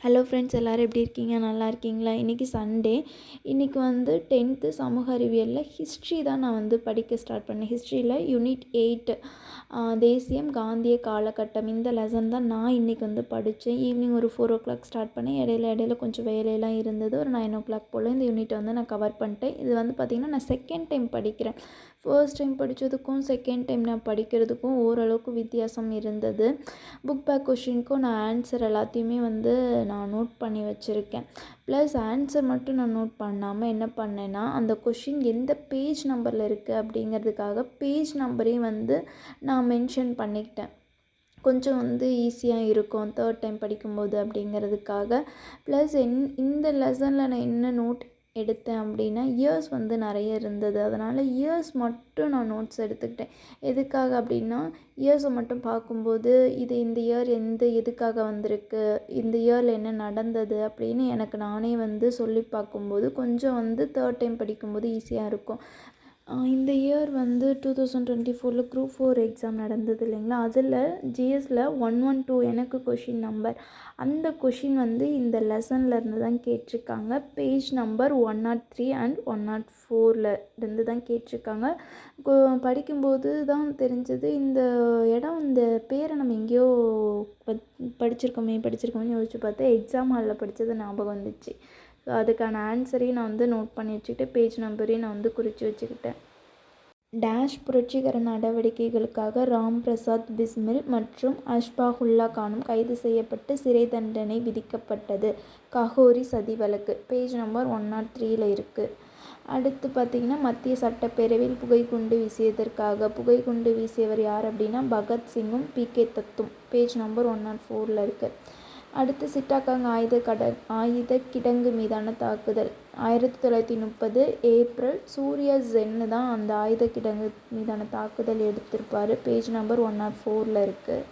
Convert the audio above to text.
Hello friends, எல்லோரும் எப்படி இருக்கீங்க? நல்லா இருக்கீங்களா? இன்றைக்கி சண்டே. இன்றைக்கி வந்து 10th சமூக அறிவியலில் ஹிஸ்ட்ரி தான் நான் வந்து படிக்க ஸ்டார்ட் பண்ணேன். ஹிஸ்ட்ரியில் யூனிட் 8 தேசியம் காந்திய காலகட்டம் இந்த லெசன் தான் நான் இன்றைக்கி வந்து படித்தேன். ஈவினிங் ஒரு 4 o'clock ஸ்டார்ட் பண்ணேன். இடையில கொஞ்சம் வேலையெல்லாம் இருந்தது. ஒரு 9 o'clock போல் இந்த யூனிட்டை வந்து நான் கவர் பண்ணிட்டேன். இது வந்து பார்த்திங்கன்னா நான் செகண்ட் டைம் படிக்கிறேன். ஃபர்ஸ்ட் டைம் படித்ததுக்கும் செகண்ட் டைம் நான் படிக்கிறதுக்கும் ஓரளவுக்கு வித்தியாசம் இருந்தது. புக் பேக் கொஷினுக்கும் நான் ஆன்சர் எல்லாத்தையுமே வந்து நான் நோட் பண்ணி வச்சுருக்கேன். ப்ளஸ் ஆன்சர் மட்டும் நான் நோட் பண்ணாமல் என்ன பண்ணேன்னா, அந்த கொஷின் எந்த பேஜ் நம்பரில் இருக்குது அப்படிங்கிறதுக்காக பேஜ் நம்பரையும் வந்து நான் மென்ஷன் பண்ணிக்கிட்டேன். கொஞ்சம் வந்து ஈஸியாக இருக்கும் தேர்ட் டைம் படிக்கும்போது அப்படிங்கிறதுக்காக. ப்ளஸ் இந்த லெசனில் நான் என்ன நோட் எடுத்தேன் அப்படின்னா, இயர்ஸ் வந்து நிறைய இருந்தது. அதனால் இயர்ஸ் மட்டும் நான் நோட்ஸ் எடுத்துக்கிட்டேன். எதுக்காக அப்படின்னா, இயர்ஸை மட்டும் பார்க்கும்போது இந்த இயர் எதுக்காக வந்திருக்கு, இந்த இயரில் என்ன நடந்தது அப்படின்னு எனக்கு நானே வந்து சொல்லி பார்க்கும்போது கொஞ்சம் வந்து தேர்ட் டைம் படிக்கும்போது ஈஸியாக இருக்கும். இந்த இயர் வந்து 2024 குரூப் 4 எக்ஸாம் நடந்தது இல்லைங்களா? அதில் ஜிஎஸ்சில் 112 எனக்கு கொஷின் நம்பர். அந்த கொஷின் வந்து இந்த லெசனில் இருந்து தான் கேட்டிருக்காங்க. பேஜ் நம்பர் 103 அண்ட் 104 இருந்து தான் கேட்டிருக்காங்க. படிக்கும்போது தான் தெரிஞ்சது இந்த பேரை நம்ம எங்கேயோ படிச்சிருக்கோமேனு யோசிச்சு பார்த்தா எக்ஸாம் ஹாலில் படித்தது ஞாபகம் வந்துச்சு. ஸோ அதுக்கான ஆன்சரையும் நான் வந்து நோட் பண்ணி வச்சுக்கிட்டு பேஜ் நம்பரையும் நான் வந்து குறித்து வச்சுக்கிட்டேன். டேஷ் புரட்சிகர நடவடிக்கைகளுக்காக ராம் பிரசாத் பிஸ்மில் மற்றும் அஷ்பாகுல்லா கானும் கைது செய்யப்பட்டு சிறை தண்டனை விதிக்கப்பட்டது. ககோரி சதி வழக்கு பேஜ் நம்பர் 103 இருக்குது. அடுத்து பார்த்திங்கன்னா, மத்திய சட்டப்பேரவையில் புகைக்குண்டு வீசியதற்காக புகைக்குண்டு வீசியவர் யார் அப்படின்னா பகத்சிங்கும் PK தத்தும் பேஜ் நம்பர் 104 இருக்குது. அடுத்து சிட்டாகாங் ஆயுத கிடங்கு மீதான தாக்குதல் 1930 ஏப்ரல். சூர்யா சென்னு தான் அந்த ஆயுத கிடங்கு மீதான தாக்குதல் எடுத்திருப்பார். பேஜ் நம்பர் 104 இருக்குது.